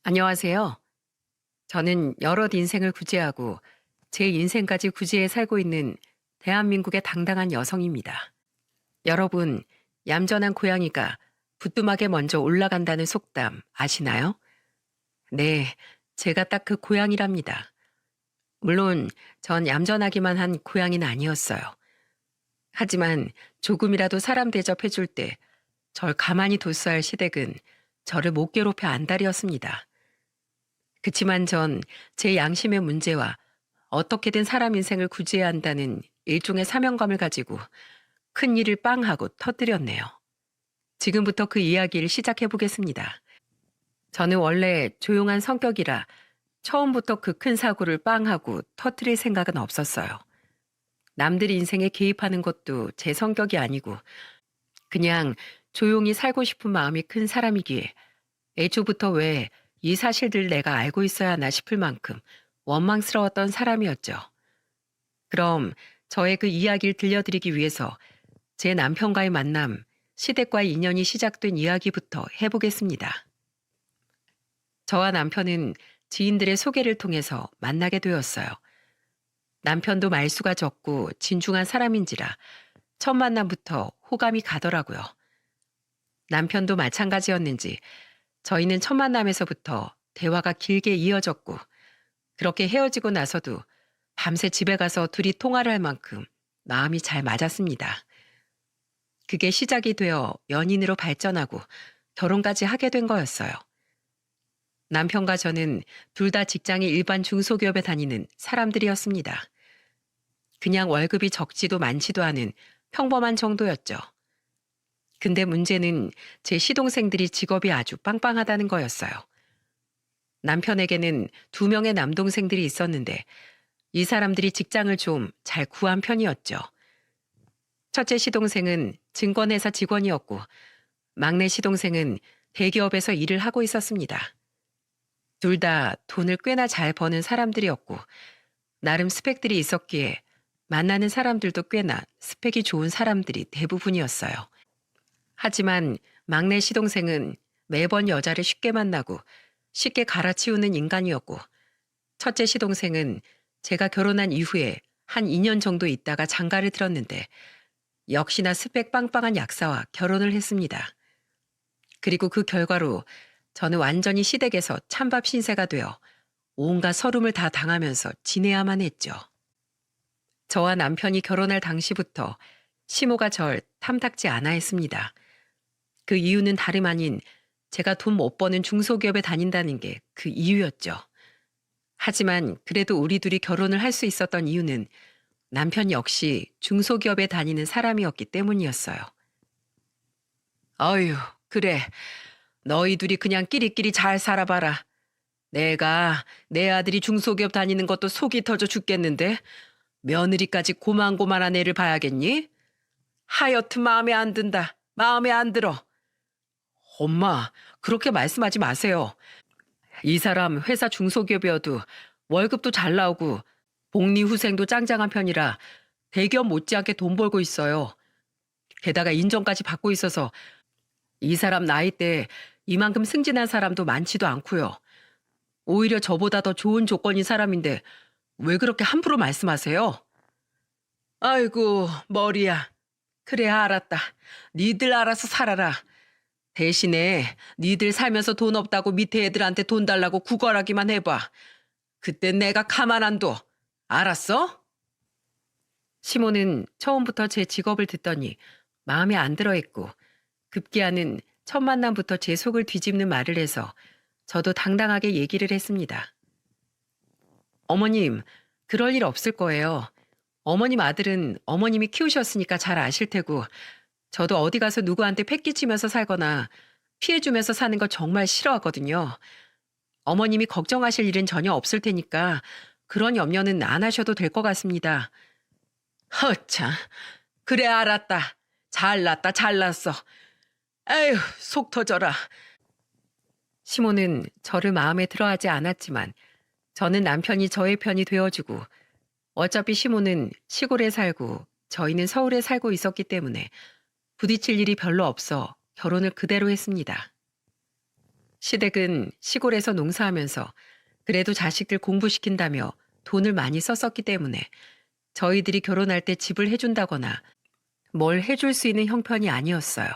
안녕하세요. 저는 여럿 인생을 구제하고 제 인생까지 구제해 살고 있는 대한민국의 당당한 여성입니다. 여러분, 얌전한 고양이가 부뚜막에 먼저 올라간다는 속담 아시나요? 네, 제가 딱 그 고양이랍니다. 물론 전 얌전하기만 한 고양이는 아니었어요. 하지만 조금이라도 사람 대접해 줄 때 절 가만히 뒀어야 할 시댁은 저를 못 괴롭혀 안달이었습니다. 그치만 전 제 양심의 문제와 어떻게든 사람 인생을 구제해야 한다는 일종의 사명감을 가지고 큰 일을 빵 하고 터뜨렸네요. 지금부터 그 이야기를 시작해 보겠습니다. 저는 원래 조용한 성격이라 처음부터 그 큰 사고를 빵 하고 터뜨릴 생각은 없었어요. 남들 인생에 개입하는 것도 제 성격이 아니고 그냥 조용히 살고 싶은 마음이 큰 사람이기에 애초부터 왜 이 사실들 내가 알고 있어야 하나 싶을 만큼 원망스러웠던 사람이었죠. 그럼 저의 그 이야기를 들려드리기 위해서 제 남편과의 만남, 시댁과의 인연이 시작된 이야기부터 해보겠습니다. 저와 남편은 지인들의 소개를 통해서 만나게 되었어요. 남편도 말수가 적고 진중한 사람인지라 첫 만남부터 호감이 가더라고요. 남편도 마찬가지였는지 저희는 첫 만남에서부터 대화가 길게 이어졌고 그렇게 헤어지고 나서도 밤새 집에 가서 둘이 통화를 할 만큼 마음이 잘 맞았습니다. 그게 시작이 되어 연인으로 발전하고 결혼까지 하게 된 거였어요. 남편과 저는 둘 다 직장이 일반 중소기업에 다니는 사람들이었습니다. 그냥 월급이 적지도 많지도 않은 평범한 정도였죠. 근데 문제는 제 시동생들이 직업이 아주 빵빵하다는 거였어요. 남편에게는 2명의 남동생들이 있었는데 이 사람들이 직장을 좀 잘 구한 편이었죠. 첫째 시동생은 증권회사 직원이었고 막내 시동생은 대기업에서 일을 하고 있었습니다. 둘 다 돈을 꽤나 잘 버는 사람들이었고 나름 스펙들이 있었기에 만나는 사람들도 꽤나 스펙이 좋은 사람들이 대부분이었어요. 하지만 막내 시동생은 매번 여자를 쉽게 만나고 쉽게 갈아치우는 인간이었고 첫째 시동생은 제가 결혼한 이후에 한 2년 정도 있다가 장가를 들었는데 역시나 스펙 빵빵한 약사와 결혼을 했습니다. 그리고 그 결과로 저는 완전히 시댁에서 찬밥 신세가 되어 온갖 서름을 다 당하면서 지내야만 했죠. 저와 남편이 결혼할 당시부터 시모가 절 탐탁지 않아 했습니다. 그 이유는 다름 아닌 제가 돈 못 버는 중소기업에 다닌다는 게 그 이유였죠. 하지만 그래도 우리 둘이 결혼을 할 수 있었던 이유는 남편 역시 중소기업에 다니는 사람이었기 때문이었어요. 어휴, 그래. 너희 둘이 그냥 끼리끼리 잘 살아봐라. 내가 내 아들이 중소기업 다니는 것도 속이 터져 죽겠는데 며느리까지 고만고만한 애를 봐야겠니? 하여튼 마음에 안 든다. 마음에 안 들어. 엄마, 그렇게 말씀하지 마세요. 이 사람 회사 중소기업이어도 월급도 잘 나오고 복리후생도 짱짱한 편이라 대기업 못지않게 돈 벌고 있어요. 게다가 인정까지 받고 있어서 이 사람 나이 때 이만큼 승진한 사람도 많지도 않고요. 오히려 저보다 더 좋은 조건인 사람인데 왜 그렇게 함부로 말씀하세요? 아이고, 머리야. 그래, 알았다. 니들 알아서 살아라. 대신에 니들 살면서 돈 없다고 밑에 애들한테 돈 달라고 구걸하기만 해봐. 그때 내가 가만 안 둬. 알았어? 시모는 처음부터 제 직업을 듣더니 마음에 안 들어 했고 급기야는 첫 만남부터 제 속을 뒤집는 말을 해서 저도 당당하게 얘기를 했습니다. 어머님, 그럴 일 없을 거예요. 어머님 아들은 어머님이 키우셨으니까 잘 아실 테고 저도 어디 가서 누구한테 패기치면서 살거나 피해주면서 사는 거 정말 싫어하거든요. 어머님이 걱정하실 일은 전혀 없을 테니까 그런 염려는 안 하셔도 될 것 같습니다. 허참, 그래 알았다. 잘났다 잘났어. 에휴, 속 터져라. 시모는 저를 마음에 들어하지 않았지만 저는 남편이 저의 편이 되어주고 어차피 시모는 시골에 살고 저희는 서울에 살고 있었기 때문에 부딪힐 일이 별로 없어 결혼을 그대로 했습니다. 시댁은 시골에서 농사하면서 그래도 자식들 공부시킨다며 돈을 많이 썼었기 때문에 저희들이 결혼할 때 집을 해준다거나 뭘 해줄 수 있는 형편이 아니었어요.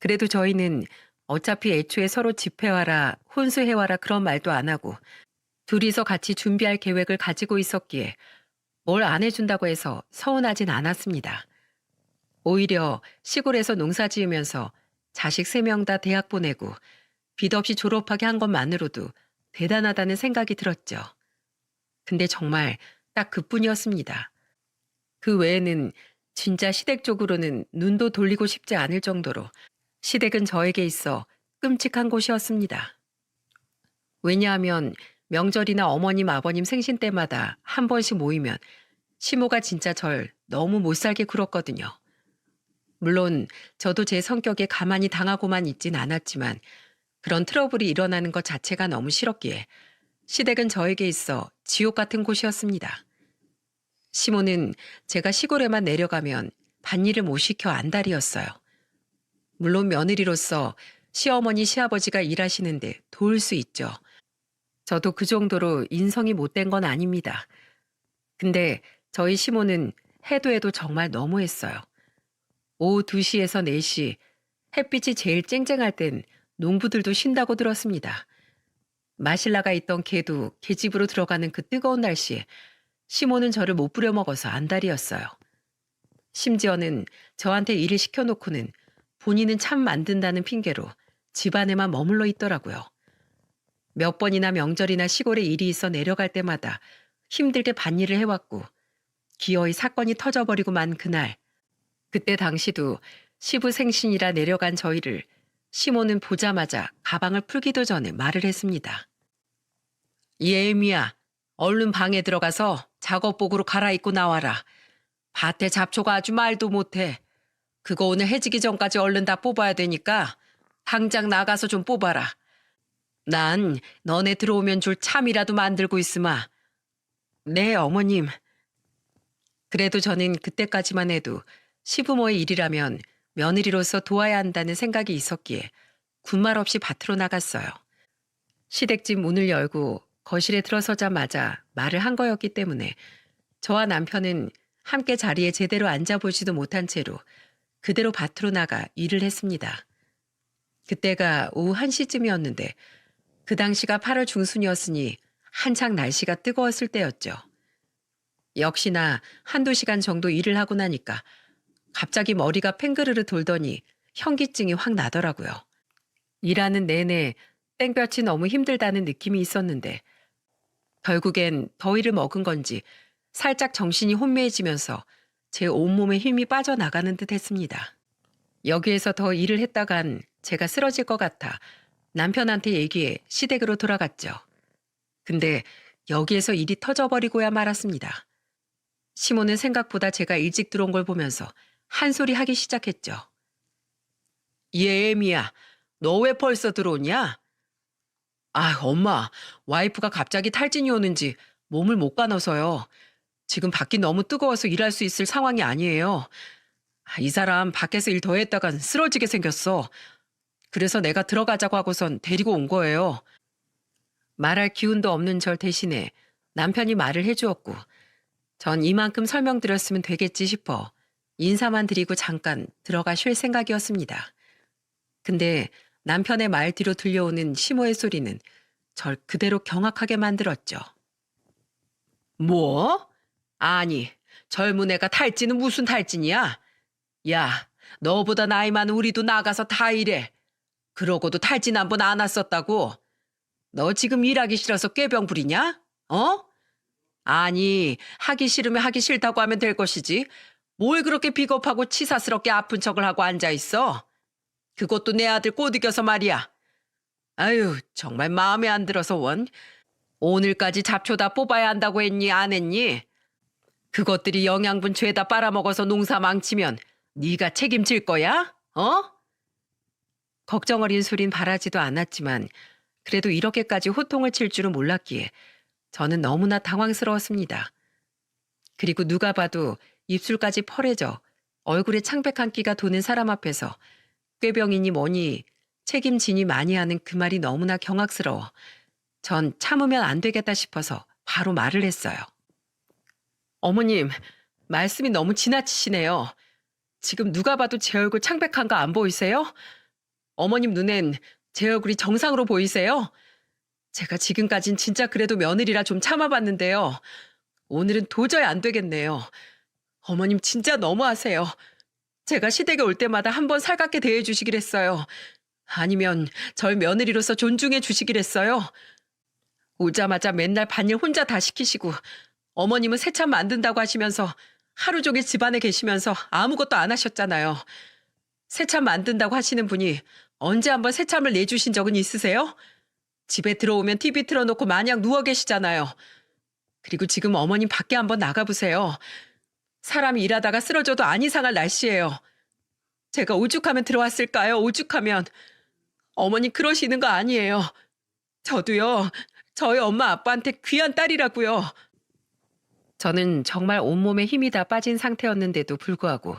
그래도 저희는 어차피 애초에 서로 집해와라, 혼수해와라 그런 말도 안 하고 둘이서 같이 준비할 계획을 가지고 있었기에 뭘 안 해준다고 해서 서운하진 않았습니다. 오히려 시골에서 농사 지으면서 자식 3명 다 대학 보내고 빚 없이 졸업하게 한 것만으로도 대단하다는 생각이 들었죠. 근데 정말 딱 그뿐이었습니다. 그 외에는 진짜 시댁 쪽으로는 눈도 돌리고 싶지 않을 정도로 시댁은 저에게 있어 끔찍한 곳이었습니다. 왜냐하면 명절이나 어머님, 아버님 생신 때마다 한 번씩 모이면 시모가 진짜 절 너무 못살게 굴었거든요. 물론 저도 제 성격에 가만히 당하고만 있진 않았지만 그런 트러블이 일어나는 것 자체가 너무 싫었기에 시댁은 저에게 있어 지옥 같은 곳이었습니다. 시모는 제가 시골에만 내려가면 밭일을 못 시켜 안달이었어요. 물론 며느리로서 시어머니, 시아버지가 일하시는데 도울 수 있죠. 저도 그 정도로 인성이 못된 건 아닙니다. 근데 저희 시모는 해도 해도 정말 너무했어요. 오후 2시에서 4시 햇빛이 제일 쨍쨍할 땐 농부들도 쉰다고 들었습니다. 마실 나가 있던 개도 개집으로 들어가는 그 뜨거운 날씨에 시모는 저를 못 부려먹어서 안달이었어요. 심지어는 저한테 일을 시켜놓고는 본인은 참 만든다는 핑계로 집안에만 머물러 있더라고요. 몇 번이나 명절이나 시골에 일이 있어 내려갈 때마다 힘들게 밭일을 해왔고 기어이 사건이 터져버리고 만 그날 그때 당시도 시부생신이라 내려간 저희를 시모는 보자마자 가방을 풀기도 전에 말을 했습니다. 예미야, 얼른 방에 들어가서 작업복으로 갈아입고 나와라. 밭에 잡초가 아주 말도 못해. 그거 오늘 해지기 전까지 얼른 다 뽑아야 되니까 당장 나가서 좀 뽑아라. 난 너네 들어오면 줄 참이라도 만들고 있으마. 네, 어머님. 그래도 저는 그때까지만 해도 시부모의 일이라면 며느리로서 도와야 한다는 생각이 있었기에 군말 없이 밭으로 나갔어요. 시댁집 문을 열고 거실에 들어서자마자 말을 한 거였기 때문에 저와 남편은 함께 자리에 제대로 앉아보지도 못한 채로 그대로 밭으로 나가 일을 했습니다. 그때가 오후 1시쯤이었는데 그 당시가 8월 중순이었으니 한창 날씨가 뜨거웠을 때였죠. 역시나 1~2시간 정도 일을 하고 나니까 갑자기 머리가 팽그르르 돌더니 현기증이 확 나더라고요. 일하는 내내 땡볕이 너무 힘들다는 느낌이 있었는데 결국엔 더위를 먹은 건지 살짝 정신이 혼미해지면서 제 온몸에 힘이 빠져나가는 듯 했습니다. 여기에서 더 일을 했다간 제가 쓰러질 것 같아 남편한테 얘기해 시댁으로 돌아갔죠. 근데 여기에서 일이 터져버리고야 말았습니다. 시모는 생각보다 제가 일찍 들어온 걸 보면서 한 소리 하기 시작했죠. 예미야, 너 왜 벌써 들어오냐? 아, 엄마, 와이프가 갑자기 탈진이 오는지 몸을 못 가눠서요. 지금 밖이 너무 뜨거워서 일할 수 있을 상황이 아니에요. 이 사람 밖에서 일 더 했다간 쓰러지게 생겼어. 그래서 내가 들어가자고 하고선 데리고 온 거예요. 말할 기운도 없는 절 대신에 남편이 말을 해주었고 전 이만큼 설명드렸으면 되겠지 싶어 인사만 드리고 잠깐 들어가 쉴 생각이었습니다. 근데 남편의 말 뒤로 들려오는 시모의 소리는 절 그대로 경악하게 만들었죠. 뭐? 아니, 젊은 애가 탈진은 무슨 탈진이야? 야, 너보다 나이 많은 우리도 나가서 다 일해. 그러고도 탈진 한 번 안 왔었다고? 너 지금 일하기 싫어서 꾀병 부리냐? 어? 아니, 하기 싫으면 하기 싫다고 하면 될 것이지. 뭘 그렇게 비겁하고 치사스럽게 아픈 척을 하고 앉아있어? 그것도 내 아들 꼬드겨서 말이야. 아유, 정말 마음에 안 들어서 원. 오늘까지 잡초 다 뽑아야 한다고 했니, 안 했니? 그것들이 영양분 죄다 빨아먹어서 농사 망치면 네가 책임질 거야? 어? 걱정 어린 소린 바라지도 않았지만 그래도 이렇게까지 호통을 칠 줄은 몰랐기에 저는 너무나 당황스러웠습니다. 그리고 누가 봐도 입술까지 펄해져 얼굴에 창백한 끼가 도는 사람 앞에서 꾀병이니 뭐니 책임지니 많이 하는 그 말이 너무나 경악스러워 전 참으면 안 되겠다 싶어서 바로 말을 했어요. 어머님, 말씀이 너무 지나치시네요. 지금 누가 봐도 제 얼굴 창백한 거 안 보이세요? 어머님 눈엔 제 얼굴이 정상으로 보이세요? 제가 지금까진 진짜 그래도 며느리라 좀 참아봤는데요. 오늘은 도저히 안 되겠네요. 어머님 진짜 너무하세요. 제가 시댁에 올 때마다 한번 살갑게 대해주시길 했어요. 아니면 절 며느리로서 존중해 주시길 했어요. 오자마자 맨날 반일 혼자 다 시키시고 어머님은 새참 만든다고 하시면서 하루 종일 집안에 계시면서 아무것도 안 하셨잖아요. 새참 만든다고 하시는 분이 언제 한번 새참을 내주신 적은 있으세요? 집에 들어오면 TV 틀어놓고 마냥 누워 계시잖아요. 그리고 지금 어머님 밖에 한번 나가보세요. 사람이 일하다가 쓰러져도 안 이상할 날씨예요. 제가 오죽하면 들어왔을까요? 오죽하면. 어머니 그러시는 거 아니에요. 저도요. 저희 엄마 아빠한테 귀한 딸이라고요. 저는 정말 온몸에 힘이 다 빠진 상태였는데도 불구하고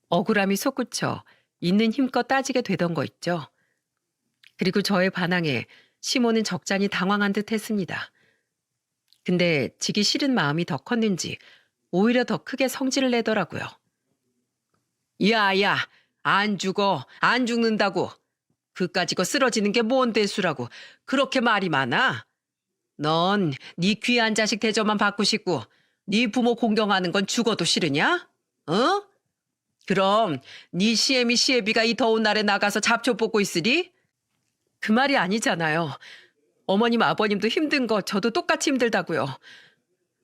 억울함이 솟구쳐 있는 힘껏 따지게 되던 거 있죠. 그리고 저의 반항에 시모는 적잖이 당황한 듯 했습니다. 근데 지기 싫은 마음이 더 컸는지 오히려 더 크게 성질을 내더라고요. 야야, 안 죽어, 안 죽는다고. 그까짓 거 쓰러지는 게 뭔 대수라고 그렇게 말이 많아? 넌 네 귀한 자식 대접만 받고 싶고 네 부모 공경하는 건 죽어도 싫으냐? 어? 그럼 네 시애미 시애비가 이 더운 날에 나가서 잡초 뽑고 있으리? 그 말이 아니잖아요. 어머님 아버님도 힘든 거 저도 똑같이 힘들다고요.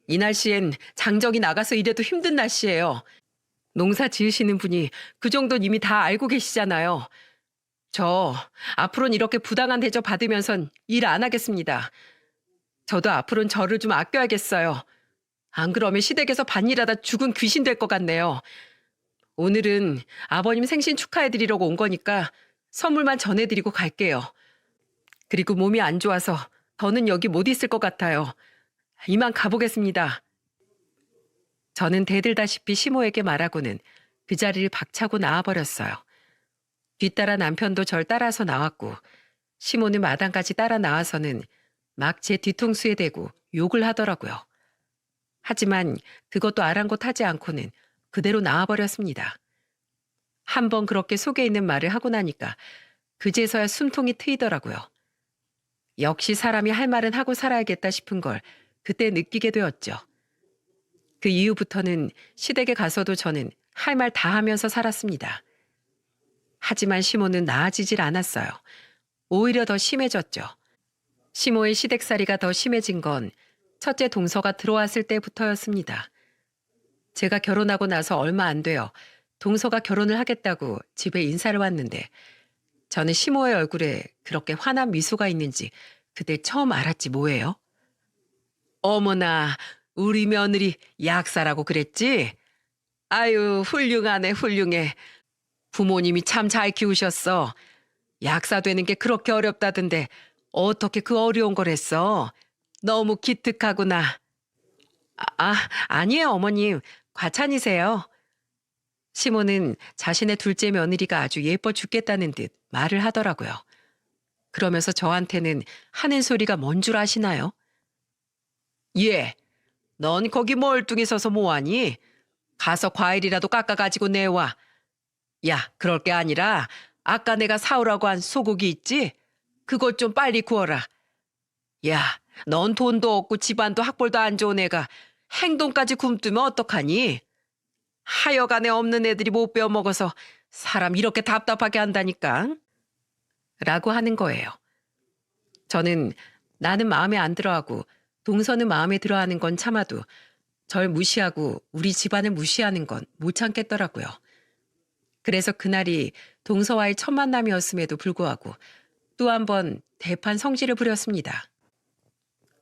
이 날씨엔 장정이 나가서 일해도 힘든 날씨예요. 농사 지으시는 분이 그 정도는 이미 다 알고 계시잖아요. 저 앞으로는 이렇게 부당한 대접 받으면선 일 안 하겠습니다. 저도 앞으로는 저를 좀 아껴야겠어요. 안 그러면 시댁에서 반일하다 죽은 귀신 될 것 같네요. 오늘은 아버님 생신 축하해드리려고 온 거니까 선물만 전해드리고 갈게요. 그리고 몸이 안 좋아서 더는 여기 못 있을 것 같아요. 이만 가보겠습니다. 저는 대들다시피 시모에게 말하고는 그 자리를 박차고 나와버렸어요. 뒤따라 남편도 절 따라서 나왔고 시모는 마당까지 따라 나와서는 막 제 뒤통수에 대고 욕을 하더라고요. 하지만 그것도 아랑곳하지 않고는 그대로 나와버렸습니다. 한번 그렇게 속에 있는 말을 하고 나니까 그제서야 숨통이 트이더라고요. 역시 사람이 할 말은 하고 살아야겠다 싶은 걸 그때 느끼게 되었죠. 그 이후부터는 시댁에 가서도 저는 할 말 다 하면서 살았습니다. 하지만 시모는 나아지질 않았어요. 오히려 더 심해졌죠. 시모의 시댁살이가 더 심해진 건 첫째 동서가 들어왔을 때부터였습니다. 제가 결혼하고 나서 얼마 안 되어 동서가 결혼을 하겠다고 집에 인사를 왔는데 저는 시모의 얼굴에 그렇게 환한 미소가 있는지 그때 처음 알았지 뭐예요. 어머나, 우리 며느리 약사라고 그랬지? 아유, 훌륭하네, 훌륭해. 부모님이 참 잘 키우셨어. 약사 되는 게 그렇게 어렵다던데 어떻게 그 어려운 걸 했어? 너무 기특하구나. 아니에요, 어머님. 과찬이세요. 시모는 자신의 둘째 며느리가 아주 예뻐 죽겠다는 듯 말을 하더라고요. 그러면서 저한테는 하는 소리가 뭔 줄 아시나요? 예, 넌 거기 멀뚱히 서서 뭐하니? 가서 과일이라도 깎아가지고 내와. 야, 그럴 게 아니라 아까 내가 사오라고 한 소고기 있지? 그것 좀 빨리 구워라. 야, 넌 돈도 없고 집안도 학벌도 안 좋은 애가 행동까지 굼뜨면 어떡하니? 하여간에 없는 애들이 못 배워 먹어서 사람 이렇게 답답하게 한다니까. 라고 하는 거예요. 저는 나는 마음에 안 들어하고 동서는 마음에 들어하는 건 참아도 절 무시하고 우리 집안을 무시하는 건 못 참겠더라고요. 그래서 그날이 동서와의 첫 만남이었음에도 불구하고 또 한 번 대판 성질을 부렸습니다.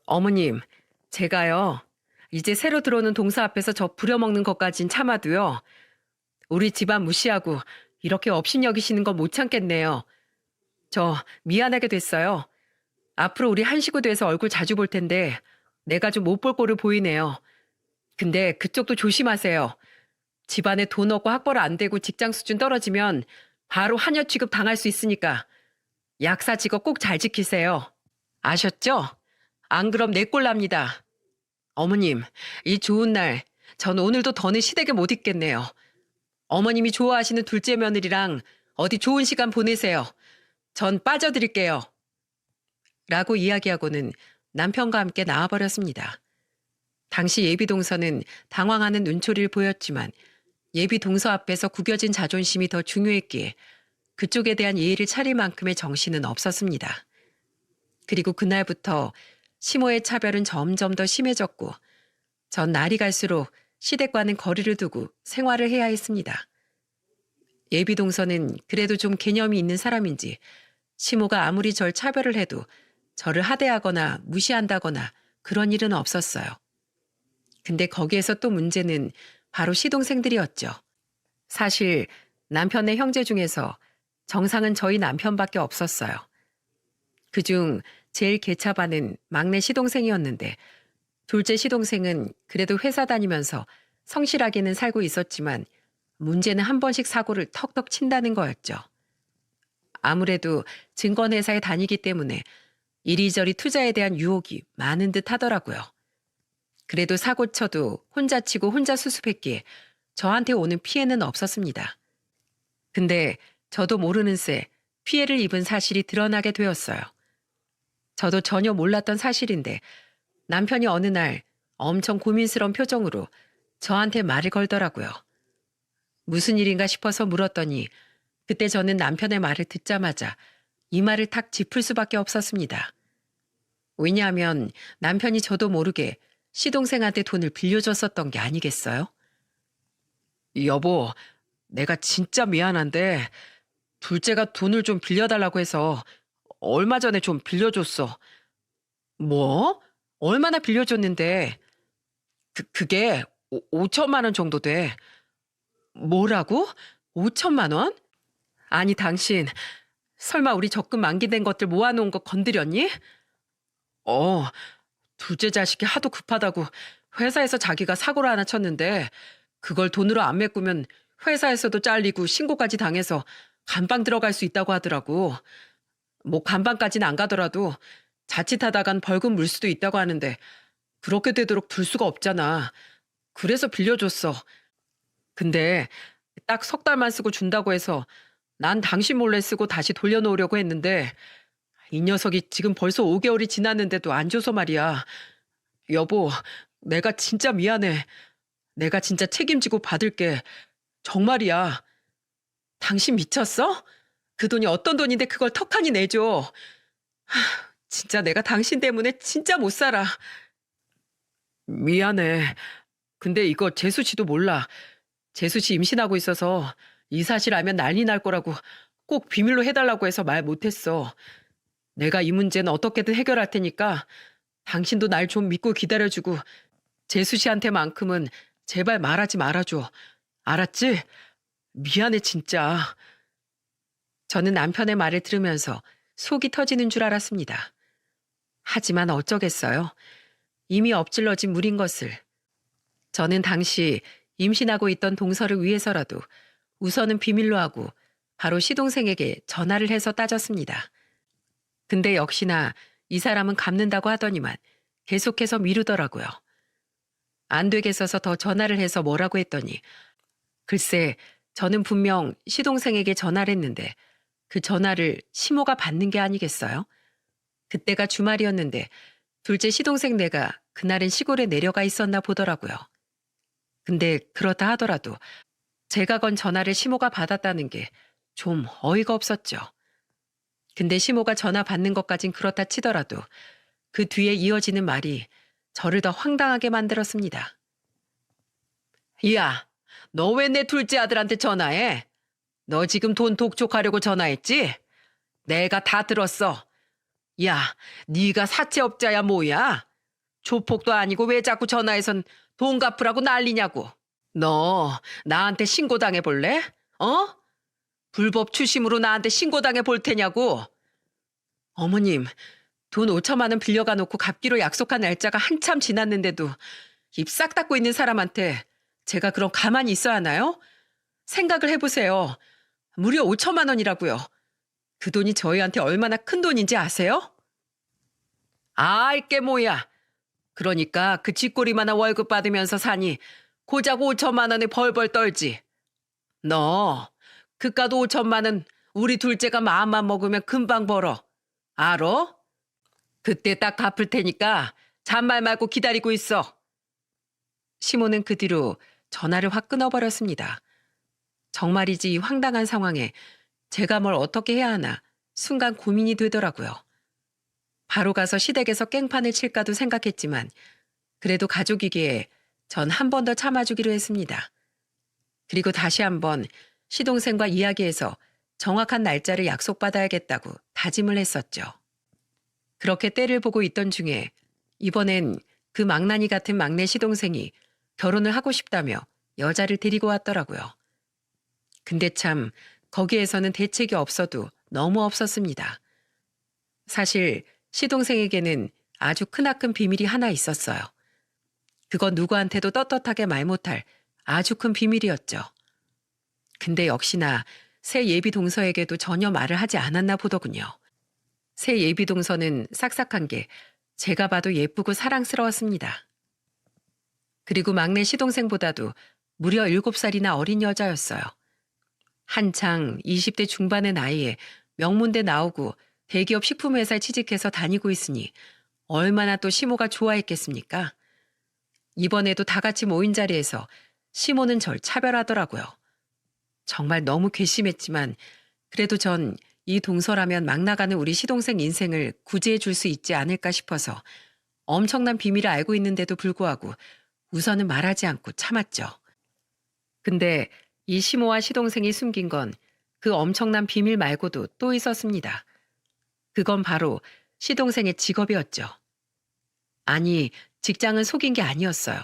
어머님, 제가요. 이제 새로 들어오는 동서 앞에서 저 부려먹는 것까진 참아도요. 우리 집안 무시하고 이렇게 업신여기시는 건 못 참겠네요. 저 미안하게 됐어요. 앞으로 우리 한 식구 돼서 얼굴 자주 볼 텐데 내가 좀 못 볼 꼴을 보이네요. 근데 그쪽도 조심하세요. 집안에 돈 없고 학벌 안 되고 직장 수준 떨어지면 바로 하녀 취급 당할 수 있으니까 약사직거 꼭 잘 지키세요. 아셨죠? 안 그럼 내 꼴 납니다. 어머님, 이 좋은 날, 전 오늘도 더는 시댁에 못 있겠네요. 어머님이 좋아하시는 둘째 며느리랑 어디 좋은 시간 보내세요. 전 빠져드릴게요. 라고 이야기하고는 남편과 함께 나와버렸습니다. 당시 예비동서는 당황하는 눈초리를 보였지만 예비동서 앞에서 구겨진 자존심이 더 중요했기에 그쪽에 대한 예의를 차릴 만큼의 정신은 없었습니다. 그리고 그날부터 시모의 차별은 점점 더 심해졌고 전 날이 갈수록 시댁과는 거리를 두고 생활을 해야 했습니다. 예비동서는 그래도 좀 개념이 있는 사람인지 시모가 아무리 절 차별을 해도 저를 하대하거나 무시한다거나 그런 일은 없었어요. 근데 거기에서 또 문제는 바로 시동생들이었죠. 사실 남편의 형제 중에서 정상은 저희 남편밖에 없었어요. 그중 제일 개차반은 막내 시동생이었는데 둘째 시동생은 그래도 회사 다니면서 성실하게는 살고 있었지만 문제는 한 번씩 사고를 턱턱 친다는 거였죠. 아무래도 증권회사에 다니기 때문에 이리저리 투자에 대한 유혹이 많은 듯 하더라고요. 그래도 사고 쳐도 혼자 치고 혼자 수습했기에 저한테 오는 피해는 없었습니다. 근데 저도 모르는 새 피해를 입은 사실이 드러나게 되었어요. 저도 전혀 몰랐던 사실인데 남편이 어느 날 엄청 고민스러운 표정으로 저한테 말을 걸더라고요. 무슨 일인가 싶어서 물었더니 그때 저는 남편의 말을 듣자마자 이 말을 탁 짚을 수밖에 없었습니다. 왜냐하면 남편이 저도 모르게 시동생한테 돈을 빌려줬었던 게 아니겠어요? 여보, 내가 진짜 미안한데 둘째가 돈을 좀 빌려달라고 해서 얼마 전에 좀 빌려줬어. 뭐? 얼마나 빌려줬는데? 그게 5천만 원 정도 돼. 뭐라고? 5천만 원? 아니 당신 설마 우리 적금 만기된 것들 모아놓은 거 건드렸니? 둘째 자식이 하도 급하다고 회사에서 자기가 사고를 하나 쳤는데 그걸 돈으로 안 메꾸면 회사에서도 잘리고 신고까지 당해서 감방 들어갈 수 있다고 하더라고. 뭐 감방까지는 안 가더라도 자칫하다간 벌금 물 수도 있다고 하는데 그렇게 되도록 둘 수가 없잖아. 그래서 빌려줬어. 근데 딱 석 달만 쓰고 준다고 해서 난 당신 몰래 쓰고 다시 돌려놓으려고 했는데 이 녀석이 지금 벌써 5개월이 지났는데도 안 줘서 말이야. 여보, 내가 진짜 미안해. 내가 진짜 책임지고 받을게. 정말이야. 당신 미쳤어? 그 돈이 어떤 돈인데 그걸 턱하니 내줘. 진짜 내가 당신 때문에 진짜 못 살아. 미안해. 근데 이거 재수 씨도 몰라. 재수 씨 임신하고 있어서 이 사실 알면 난리 날 거라고 꼭 비밀로 해달라고 해서 말 못했어. 내가 이 문제는 어떻게든 해결할 테니까 당신도 날 좀 믿고 기다려주고 재수 씨한테만큼은 제발 말하지 말아줘. 알았지? 미안해 진짜. 저는 남편의 말을 들으면서 속이 터지는 줄 알았습니다. 하지만 어쩌겠어요. 이미 엎질러진 물인 것을. 저는 당시 임신하고 있던 동서를 위해서라도 우선은 비밀로 하고 바로 시동생에게 전화를 해서 따졌습니다. 근데 역시나 이 사람은 갚는다고 하더니만 계속해서 미루더라고요. 안 되겠어서 더 전화를 해서 뭐라고 했더니 글쎄 저는 분명 시동생에게 전화를 했는데 그 전화를 시모가 받는 게 아니겠어요? 그때가 주말이었는데 둘째 시동생 네가 그날은 시골에 내려가 있었나 보더라고요. 근데 그렇다 하더라도 제가 건 전화를 시모가 받았다는 게 좀 어이가 없었죠. 근데 시모가 전화 받는 것까진 그렇다 치더라도 그 뒤에 이어지는 말이 저를 더 황당하게 만들었습니다. 야, 너 왜 내 둘째 아들한테 전화해? 너 지금 돈 독촉하려고 전화했지? 내가 다 들었어. 야, 네가 사채업자야 뭐야? 조폭도 아니고 왜 자꾸 전화해선 돈 갚으라고 난리냐고. 너 나한테 신고당해 볼래? 어? 불법 추심으로 나한테 신고당해 볼 테냐고. 어머님, 돈 5천만 원 빌려가 놓고 갚기로 약속한 날짜가 한참 지났는데도 입 싹 닫고 있는 사람한테 제가 그럼 가만히 있어야 하나요? 생각을 해보세요. 무려 5천만 원이라고요. 그 돈이 저희한테 얼마나 큰 돈인지 아세요? 이게 뭐야. 그러니까 그 쥐꼬리만한 월급 받으면서 사니 고작 5천만 원에 벌벌 떨지. 너 그깟 5천만 원 우리 둘째가 마음만 먹으면 금방 벌어. 알어? 그때 딱 갚을 테니까 잔말 말고 기다리고 있어. 시모는 그 뒤로 전화를 확 끊어버렸습니다. 정말이지 이 황당한 상황에 제가 뭘 어떻게 해야 하나 순간 고민이 되더라고요. 바로 가서 시댁에서 깽판을 칠까도 생각했지만 그래도 가족이기에 전 한 번 더 참아주기로 했습니다. 그리고 다시 한번 시동생과 이야기해서 정확한 날짜를 약속받아야겠다고 다짐을 했었죠. 그렇게 때를 보고 있던 중에 이번엔 그 망나니 같은 막내 시동생이 결혼을 하고 싶다며 여자를 데리고 왔더라고요. 근데 참 거기에서는 대책이 없어도 너무 없었습니다. 사실 시동생에게는 아주 크나큰 비밀이 하나 있었어요. 그건 누구한테도 떳떳하게 말 못할 아주 큰 비밀이었죠. 근데 역시나 새 예비 동서에게도 전혀 말을 하지 않았나 보더군요. 새 예비 동서는 싹싹한 게 제가 봐도 예쁘고 사랑스러웠습니다. 그리고 막내 시동생보다도 무려 7살이나 어린 여자였어요. 한창 20대 중반의 나이에 명문대 나오고 대기업 식품회사에 취직해서 다니고 있으니 얼마나 또 시모가 좋아했겠습니까? 이번에도 다 같이 모인 자리에서 시모는 절 차별하더라고요. 정말 너무 괘씸했지만 그래도 전 이 동서라면 막 나가는 우리 시동생 인생을 구제해 줄 수 있지 않을까 싶어서 엄청난 비밀을 알고 있는데도 불구하고 우선은 말하지 않고 참았죠. 근데 이 시모와 시동생이 숨긴 건 그 엄청난 비밀 말고도 또 있었습니다. 그건 바로 시동생의 직업이었죠. 아니, 직장은 속인 게 아니었어요.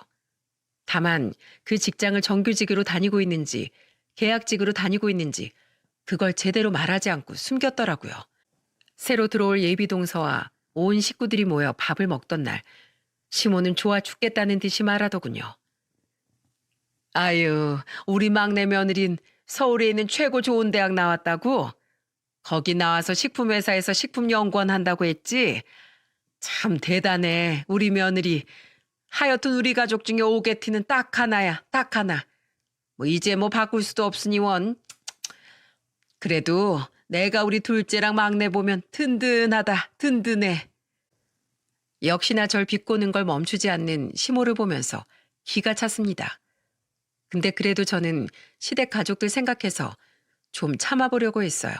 다만 그 직장을 정규직으로 다니고 있는지 계약직으로 다니고 있는지 그걸 제대로 말하지 않고 숨겼더라고요. 새로 들어올 예비동서와 온 식구들이 모여 밥을 먹던 날 시모는 좋아 죽겠다는 듯이 말하더군요. 아유, 우리 막내 며느린 서울에 있는 최고 좋은 대학 나왔다고? 거기 나와서 식품회사에서 식품연구원 한다고 했지? 참 대단해, 우리 며느리. 하여튼 우리 가족 중에 오게티는 딱 하나야, 딱 하나. 이제 바꿀 수도 없으니 원. 그래도 내가 우리 둘째랑 막내 보면 든든하다, 든든해. 역시나 절 비꼬는 걸 멈추지 않는 시모를 보면서 기가 찼습니다. 근데 그래도 저는 시댁 가족들 생각해서 좀 참아보려고 했어요.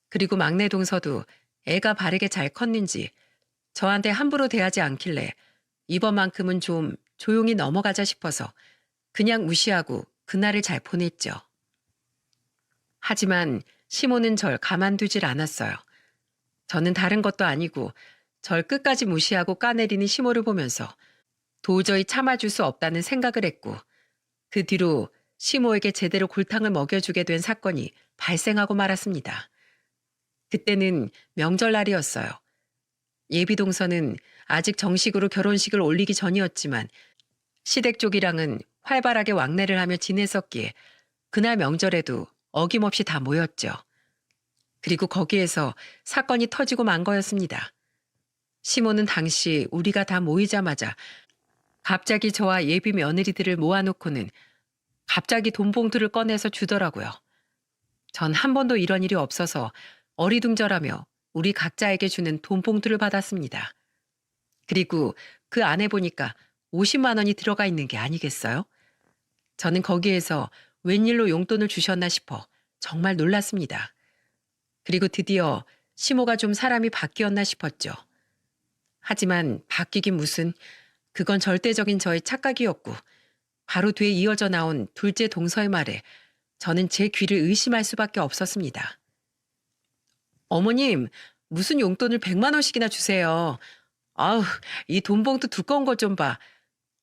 그리고 막내 동서도 애가 바르게 잘 컸는지 저한테 함부로 대하지 않길래 이번만큼은 좀 조용히 넘어가자 싶어서 그냥 무시하고 그날을 잘 보냈죠. 하지만 시모는 절 가만두질 않았어요. 저는 다른 것도 아니고 절 끝까지 무시하고 까내리는 시모를 보면서 도저히 참아줄 수 없다는 생각을 했고 그 뒤로 시모에게 제대로 골탕을 먹여주게 된 사건이 발생하고 말았습니다. 그때는 명절날이었어요. 예비동서는 아직 정식으로 결혼식을 올리기 전이었지만 시댁 쪽이랑은 활발하게 왕래를 하며 지냈었기에 그날 명절에도 어김없이 다 모였죠. 그리고 거기에서 사건이 터지고 만 거였습니다. 시모는 당시 우리가 다 모이자마자 갑자기 저와 예비 며느리들을 모아놓고는 갑자기 돈 봉투를 꺼내서 주더라고요. 전 한 번도 이런 일이 없어서 어리둥절하며 우리 각자에게 주는 돈 봉투를 받았습니다. 그리고 그 안에 보니까 50만 원이 들어가 있는 게 아니겠어요? 저는 거기에서 웬일로 용돈을 주셨나 싶어 정말 놀랐습니다. 그리고 드디어 시모가 좀 사람이 바뀌었나 싶었죠. 하지만 바뀌긴 무슨, 그건 절대적인 저의 착각이었고 바로 뒤에 이어져 나온 둘째 동서의 말에 저는 제 귀를 의심할 수밖에 없었습니다. 어머님, 무슨 용돈을 100만 원씩이나 주세요. 아우, 이 돈 봉투 두꺼운 것 좀 봐.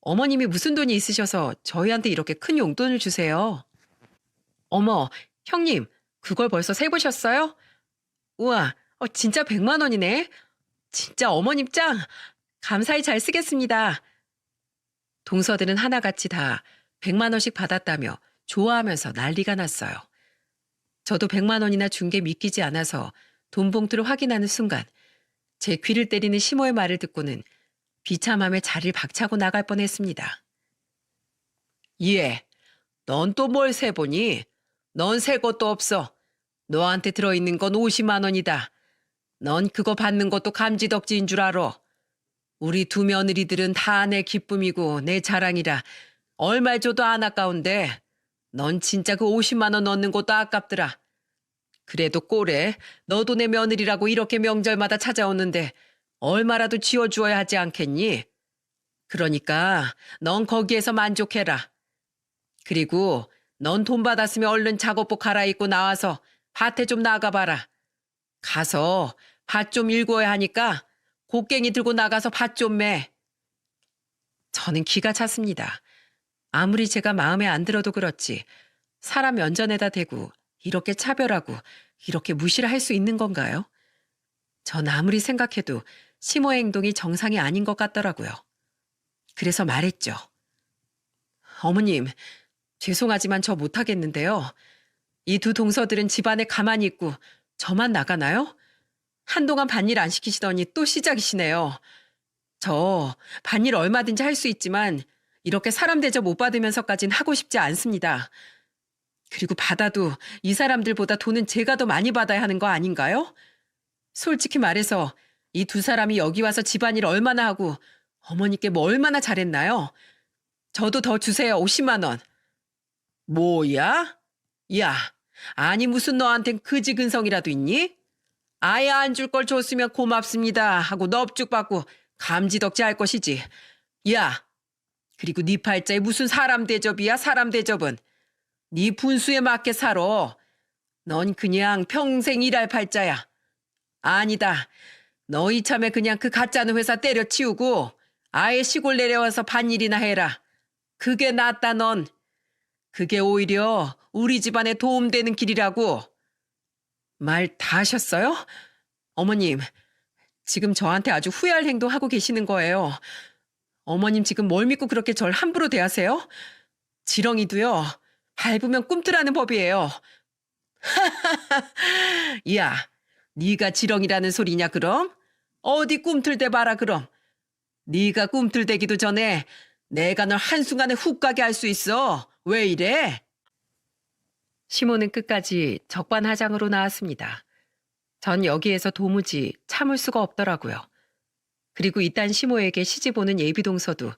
어머님이 무슨 돈이 있으셔서 저희한테 이렇게 큰 용돈을 주세요. 어머, 형님, 그걸 벌써 세보셨어요? 우와, 진짜 100만 원이네. 진짜 어머님 짱! 감사히 잘 쓰겠습니다. 동서들은 하나같이 다 100만 원씩 받았다며 좋아하면서 난리가 났어요. 저도 100만 원이나 준 게 믿기지 않아서 돈 봉투를 확인하는 순간 제 귀를 때리는 시모의 말을 듣고는 비참함에 자리를 박차고 나갈 뻔했습니다. 예, 넌 또 뭘 세보니? 넌 세 것도 없어. 너한테 들어있는 건 50만 원이다. 넌 그거 받는 것도 감지덕지인 줄 알아. 우리 두 며느리들은 다 내 기쁨이고 내 자랑이라 얼마 줘도 안 아까운데 넌 진짜 그 50만 원 넣는 것도 아깝더라. 그래도 꼴에 너도 내 며느리라고 이렇게 명절마다 찾아오는데 얼마라도 지어주어야 하지 않겠니? 그러니까 넌 거기에서 만족해라. 그리고 넌 돈 받았으면 얼른 작업복 갈아입고 나와서 밭에 좀 나가봐라. 가서 밭 좀 일구어야 하니까 곡괭이 들고 나가서 밭 좀 매. 저는 기가 찼습니다. 아무리 제가 마음에 안 들어도 그렇지 사람 면전에다 대고 이렇게 차별하고 이렇게 무시를 할 수 있는 건가요? 전 아무리 생각해도 시모의 행동이 정상이 아닌 것 같더라고요. 그래서 말했죠. 어머님, 죄송하지만 저 못하겠는데요. 이 두 동서들은 집안에 가만히 있고 저만 나가나요? 한동안 밭일 안 시키시더니 또 시작이시네요. 저 밭일 얼마든지 할 수 있지만 이렇게 사람 대접 못 받으면서까진 하고 싶지 않습니다. 그리고 받아도 이 사람들보다 돈은 제가 더 많이 받아야 하는 거 아닌가요? 솔직히 말해서 이 두 사람이 여기 와서 집안일 얼마나 하고 어머니께 뭐 얼마나 잘했나요? 저도 더 주세요. 50만 원. 뭐야? 야, 아니 무슨 너한텐 그지근성이라도 있니? 아예 안 줄 걸 줬으면 고맙습니다 하고 넙죽 받고 감지덕지 할 것이지. 야, 그리고 네 팔자에 무슨 사람 대접이야 사람 대접은. 네 분수에 맞게 살아. 넌 그냥 평생 일할 팔자야. 아니다. 너 이참에 그냥 그 가짜는 회사 때려치우고 아예 시골 내려와서 밭일이나 해라. 그게 낫다 넌. 그게 오히려 우리 집안에 도움되는 길이라고. 말 다 하셨어요? 어머님, 지금 저한테 아주 후회할 행동하고 계시는 거예요. 어머님 지금 뭘 믿고 그렇게 절 함부로 대하세요? 지렁이도요. 밟으면 꿈틀하는 법이에요. 야, 네가 지렁이라는 소리냐 그럼? 어디 꿈틀대 봐라 그럼. 네가 꿈틀대기도 전에 내가 널 한순간에 훅 가게 할 수 있어. 왜 이래? 시모는 끝까지 적반하장으로 나왔습니다. 전 여기에서 도무지 참을 수가 없더라고요. 그리고 이딴 시모에게 시집 오는 예비 동서도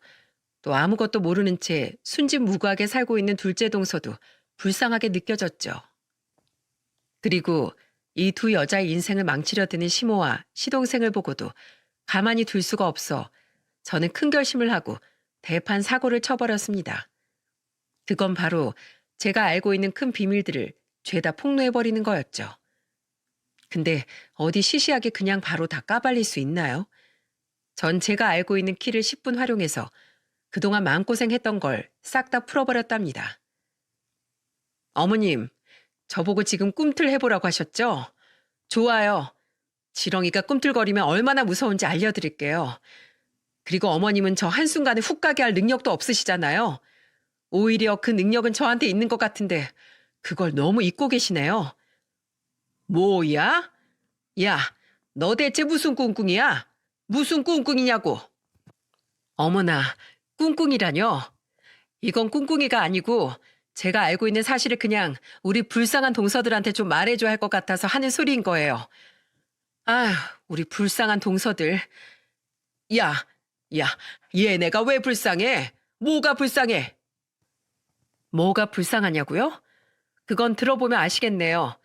또 아무것도 모르는 채 순진무구하게 살고 있는 둘째 동서도 불쌍하게 느껴졌죠. 그리고 이 두 여자의 인생을 망치려 드는 시모와 시동생을 보고도 가만히 둘 수가 없어 저는 큰 결심을 하고 대판 사고를 쳐버렸습니다. 그건 바로 제가 알고 있는 큰 비밀들을 죄다 폭로해버리는 거였죠. 근데 어디 시시하게 그냥 바로 다 까발릴 수 있나요? 전 제가 알고 있는 키를 10분 활용해서 그동안 마음고생했던 걸 싹 다 풀어버렸답니다. 어머님, 저보고 지금 꿈틀 해보라고 하셨죠? 좋아요. 지렁이가 꿈틀거리면 얼마나 무서운지 알려드릴게요. 그리고 어머님은 저 한순간에 훅 가게 할 능력도 없으시잖아요. 오히려 그 능력은 저한테 있는 것 같은데 그걸 너무 잊고 계시네요. 뭐야? 야, 너 대체 무슨 꿍꿍이야? 무슨 꿍꿍이냐고. 어머나, 꿍꿍이라뇨? 이건 꿍꿍이가 아니고 제가 알고 있는 사실을 그냥 우리 불쌍한 동서들한테 좀 말해줘야 할 것 같아서 하는 소리인 거예요. 아휴, 우리 불쌍한 동서들. 야, 얘네가 왜 불쌍해? 뭐가 불쌍해? 뭐가 불쌍하냐고요? 그건 들어보면 아시겠네요.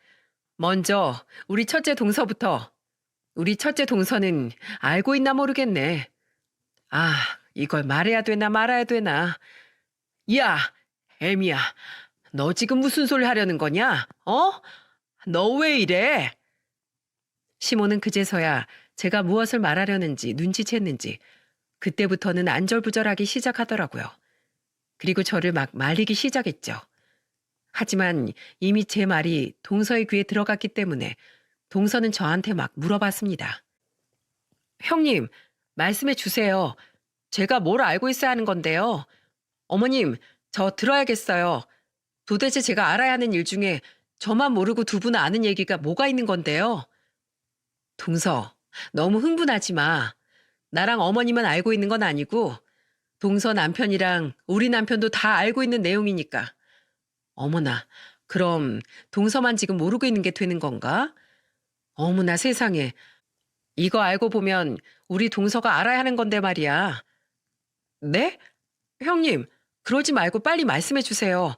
먼저 우리 첫째 동서부터. 우리 첫째 동서는 알고 있나 모르겠네. 아, 이걸 말해야 되나 말아야 되나. 야, 애미야, 너 지금 무슨 소리 하려는 거냐? 어? 너 왜 이래? 시모는 그제서야 제가 무엇을 말하려는지 눈치챘는지 그때부터는 안절부절하기 시작하더라고요. 그리고 저를 막 말리기 시작했죠. 하지만 이미 제 말이 동서의 귀에 들어갔기 때문에 동서는 저한테 막 물어봤습니다. 형님, 말씀해 주세요. 제가 뭘 알고 있어야 하는 건데요. 어머님, 저 들어야겠어요. 도대체 제가 알아야 하는 일 중에 저만 모르고 두 분은 아는 얘기가 뭐가 있는 건데요? 동서, 너무 흥분하지 마. 나랑 어머니만 알고 있는 건 아니고 동서 남편이랑 우리 남편도 다 알고 있는 내용이니까. 어머나, 그럼 동서만 지금 모르고 있는 게 되는 건가? 어머나 세상에. 이거 알고 보면 우리 동서가 알아야 하는 건데 말이야. 네? 형님, 그러지 말고 빨리 말씀해 주세요.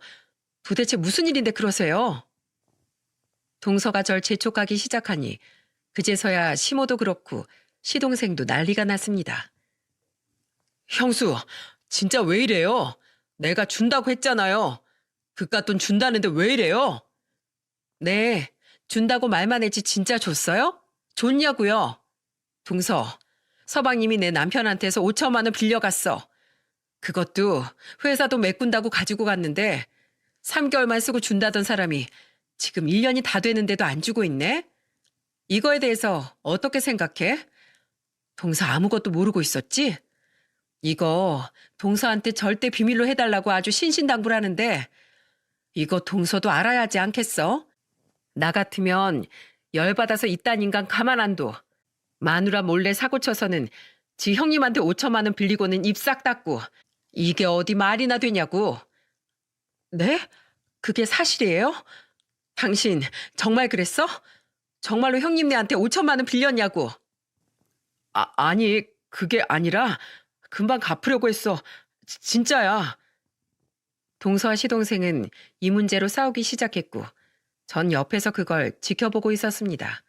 도대체 무슨 일인데 그러세요? 동서가 절 재촉하기 시작하니 그제서야 시모도 그렇고 시동생도 난리가 났습니다. 형수, 진짜 왜 이래요? 내가 준다고 했잖아요. 그깟 돈 준다는데 왜 이래요? 네, 준다고 말만 했지 진짜 줬어요? 줬냐고요? 동서, 서방님이 내 남편한테서 5천만 원 빌려갔어. 그것도 회사도 메꾼다고 가지고 갔는데 3개월만 쓰고 준다던 사람이 지금 1년이 다 되는데도 안 주고 있네? 이거에 대해서 어떻게 생각해? 동서 아무것도 모르고 있었지? 이거 동서한테 절대 비밀로 해달라고 아주 신신당부를 하는데 이거 동서도 알아야 하지 않겠어? 나 같으면 열받아서 이딴 인간 가만 안 둬. 마누라 몰래 사고 쳐서는 지 형님한테 5천만 원 빌리고는 입 싹 닫고 이게 어디 말이나 되냐고. 네? 그게 사실이에요? 당신 정말 그랬어? 정말로 형님네한테 5천만 원 빌렸냐고. 아니 그게 아니라 금방 갚으려고 했어. 진짜야. 동서와 시동생은 이 문제로 싸우기 시작했고 전 옆에서 그걸 지켜보고 있었습니다.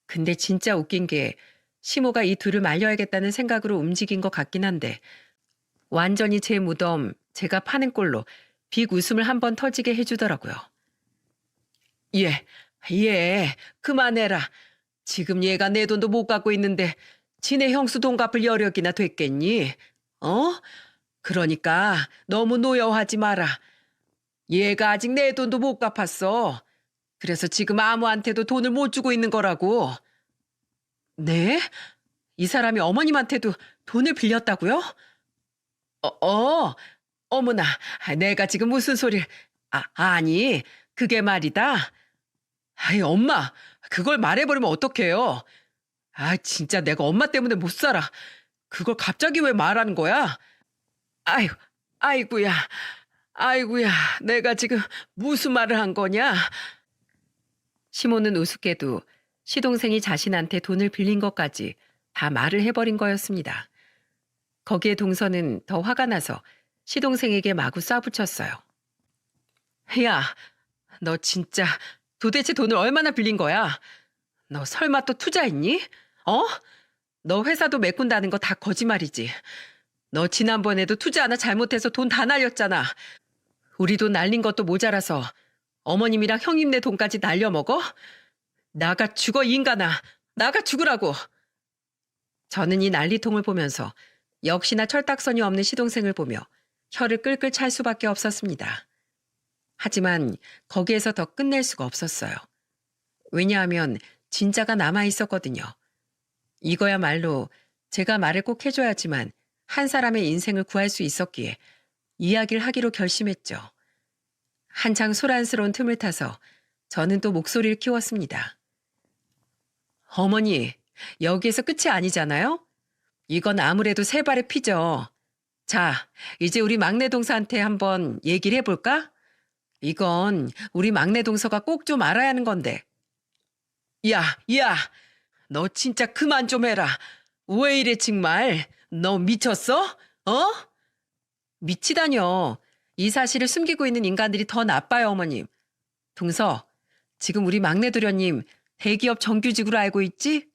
근데 진짜 웃긴 게 시모가 이 둘을 말려야겠다는 생각으로 움직인 것 같긴 한데 완전히 제 무덤 제가 파는 꼴로 빅 웃음을 한번 터지게 해주더라고요. 예, 그만해라. 지금 얘가 내 돈도 못 갖고 있는데 지네 형수 돈 갚을 여력이나 됐겠니? 어? 그러니까 너무 노여워하지 마라. 얘가 아직 내 돈도 못 갚았어. 그래서 지금 아무한테도 돈을 못 주고 있는 거라고. 네? 이 사람이 어머님한테도 돈을 빌렸다고요? 어머나, 내가 지금 무슨 소리를... 아니, 그게 말이다. 아이, 엄마, 그걸 말해버리면 어떡해요? 진짜 내가 엄마 때문에 못 살아. 그걸 갑자기 왜 말하는 거야? 아이고, 아이고야, 아이고야, 내가 지금 무슨 말을 한 거냐? 시모는 우습게도 시동생이 자신한테 돈을 빌린 것까지 다 말을 해버린 거였습니다. 거기에 동서는 더 화가 나서 시동생에게 마구 쏴붙였어요. 야, 너 진짜 도대체 돈을 얼마나 빌린 거야? 너 설마 또 투자했니? 너 회사도 메꾼다는 거 다 거짓말이지. 너 지난번에도 투자 하나 잘못해서 돈 다 날렸잖아. 우리 돈 날린 것도 모자라서 어머님이랑 형님네 돈까지 날려먹어? 나가 죽어 이 인간아. 나가 죽으라고. 저는 이 난리통을 보면서 역시나 철딱선이 없는 시동생을 보며 혀를 끌끌 찰 수밖에 없었습니다. 하지만 거기에서 더 끝낼 수가 없었어요. 왜냐하면 진짜가 남아있었거든요. 이거야말로 제가 말을 꼭 해줘야지만 한 사람의 인생을 구할 수 있었기에 이야기를 하기로 결심했죠. 한창 소란스러운 틈을 타서 저는 또 목소리를 키웠습니다. 어머니, 여기에서 끝이 아니잖아요? 이건 아무래도 세 발의 피죠. 자, 이제 우리 막내 동서한테 한번 얘기를 해볼까? 이건 우리 막내 동서가 꼭 좀 알아야 하는 건데. 야, 너 진짜 그만 좀 해라. 왜 이래 정말? 너 미쳤어? 미치다뇨. 이 사실을 숨기고 있는 인간들이 더 나빠요, 어머님. 동서, 지금 우리 막내 도련님 대기업 정규직으로 알고 있지?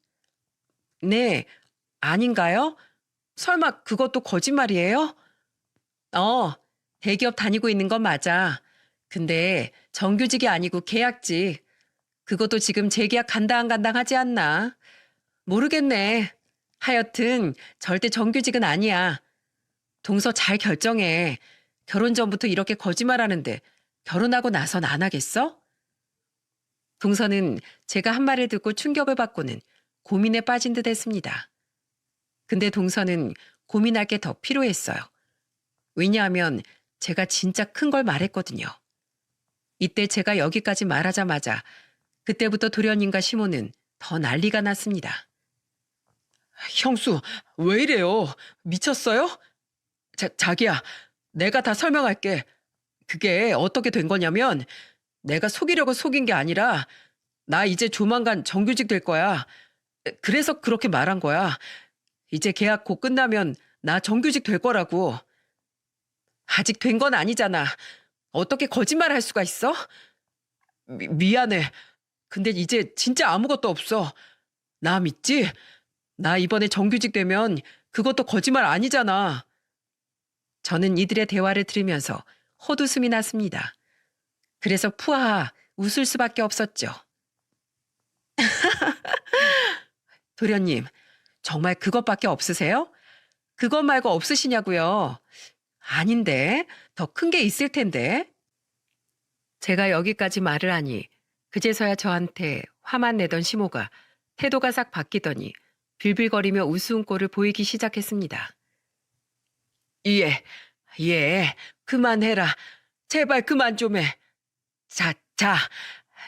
네, 아닌가요? 설마 그것도 거짓말이에요? 대기업 다니고 있는 건 맞아. 근데 정규직이 아니고 계약직. 그것도 지금 재계약 간당간당하지 않나? 모르겠네. 하여튼 절대 정규직은 아니야. 동서 잘 결정해. 결혼 전부터 이렇게 거짓말하는데 결혼하고 나선 안 하겠어? 동서는 제가 한 말을 듣고 충격을 받고는 고민에 빠진 듯 했습니다. 근데 동서는 고민할 게 더 필요했어요. 왜냐하면 제가 진짜 큰 걸 말했거든요. 이때 제가 여기까지 말하자마자 그때부터 도련님과 시모는 더 난리가 났습니다. 형수, 왜 이래요? 미쳤어요? 자기야, 내가 다 설명할게. 그게 어떻게 된 거냐면 내가 속이려고 속인 게 아니라 나 이제 조만간 정규직 될 거야. 그래서 그렇게 말한 거야. 이제 계약 곧 끝나면 나 정규직 될 거라고. 아직 된 건 아니잖아. 어떻게 거짓말 할 수가 있어? 미안해. 근데 이제 진짜 아무것도 없어. 나 믿지? 나 이번에 정규직 되면 그것도 거짓말 아니잖아. 저는 이들의 대화를 들으면서 헛웃음이 났습니다. 그래서 푸하하 웃을 수밖에 없었죠. 도련님, 정말 그것밖에 없으세요? 그것 말고 없으시냐고요? 아닌데, 더 큰 게 있을 텐데. 제가 여기까지 말을 하니 그제서야 저한테 화만 내던 시모가 태도가 싹 바뀌더니 빌빌거리며 우스운 꼴을 보이기 시작했습니다. 예, 그만해라. 제발 그만 좀 해. 자,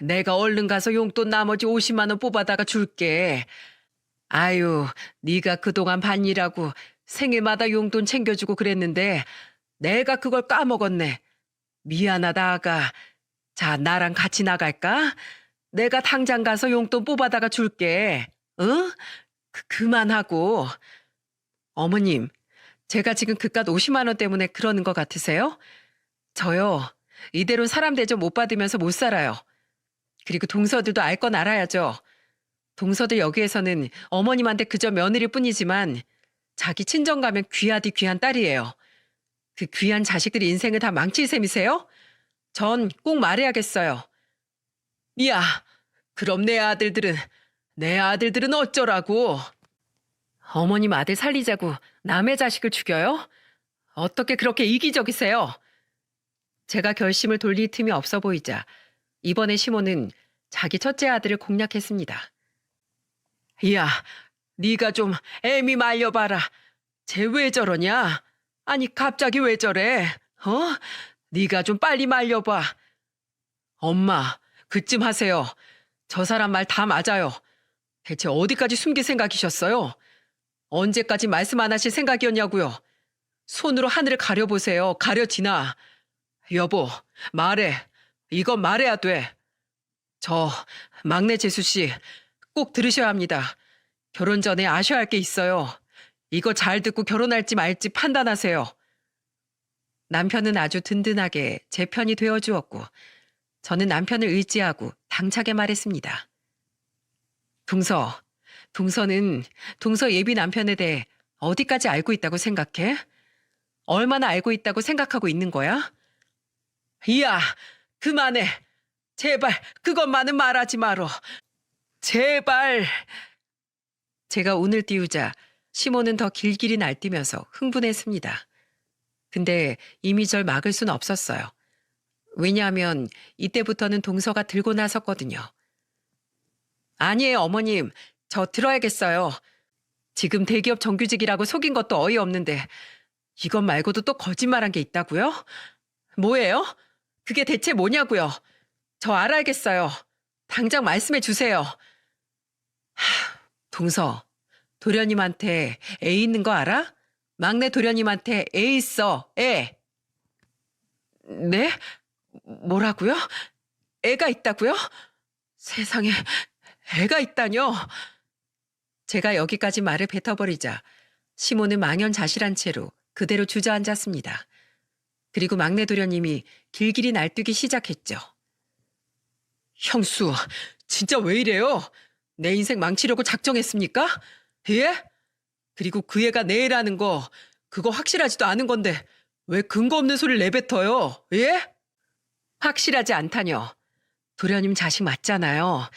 내가 얼른 가서 용돈 나머지 50만 원 뽑아다가 줄게. 아유, 네가 그동안 반일하고 생일마다 용돈 챙겨주고 그랬는데 내가 그걸 까먹었네. 미안하다, 아가. 자, 나랑 같이 나갈까? 내가 당장 가서 용돈 뽑아다가 줄게. 응? 그만하고. 어머님, 제가 지금 그깟 50만 원 때문에 그러는 것 같으세요? 저요, 이대로 사람 대접 못 받으면서 못 살아요. 그리고 동서들도 알 건 알아야죠. 동서들 여기에서는 어머님한테 그저 며느리일 뿐이지만 자기 친정 가면 귀하디 귀한 딸이에요. 그 귀한 자식들이 인생을 다 망칠 셈이세요? 전 꼭 말해야겠어요. 야, 그럼 내 아들들은 어쩌라고? 어머님 아들 살리자고 남의 자식을 죽여요? 어떻게 그렇게 이기적이세요? 제가 결심을 돌릴 틈이 없어 보이자 이번에 시모는 자기 첫째 아들을 공략했습니다. 야, 네가 좀 애미 말려봐라. 쟤 왜 저러냐? 아니 갑자기 왜 저래? 어? 네가 좀 빨리 말려봐. 엄마, 그쯤 하세요. 저 사람 말 다 맞아요. 대체 어디까지 숨길 생각이셨어요? 언제까지 말씀 안 하실 생각이었냐고요? 손으로 하늘을 가려보세요. 가려지나. 여보, 말해. 이건 말해야 돼. 저 막내 재수 씨 꼭 들으셔야 합니다. 결혼 전에 아셔야 할 게 있어요. 이거 잘 듣고 결혼할지 말지 판단하세요. 남편은 아주 든든하게 제 편이 되어주었고 저는 남편을 의지하고 당차게 말했습니다. 동서는 동서 예비 남편에 대해 어디까지 알고 있다고 생각해? 얼마나 알고 있다고 생각하고 있는 거야? 이야, 그만해. 제발 그것만은 말하지 마라. 제발. 제가 운을 띄우자 시모는 더 길길이 날뛰면서 흥분했습니다. 근데 이미 절 막을 순 없었어요. 왜냐하면 이때부터는 동서가 들고 나섰거든요. 아니에요, 어머님. 저 들어야겠어요. 지금 대기업 정규직이라고 속인 것도 어이없는데 이것 말고도 또 거짓말한 게 있다고요? 뭐예요? 그게 대체 뭐냐고요? 저 알아야겠어요. 당장 말씀해 주세요. 동서, 도련님한테 애 있는 거 알아? 막내 도련님한테 애 있어, 애. 네? 뭐라고요? 애가 있다고요? 세상에, 애가 있다뇨? 제가 여기까지 말을 뱉어버리자 시모는 망연자실한 채로 그대로 주저앉았습니다. 그리고 막내 도련님이 길길이 날뛰기 시작했죠. 형수, 진짜 왜 이래요? 내 인생 망치려고 작정했습니까? 예? 그리고 그 애가 내 애라는 거 그거 확실하지도 않은 건데 왜 근거 없는 소리를 내뱉어요? 예? 확실하지 않다뇨. 도련님 자식 맞잖아요.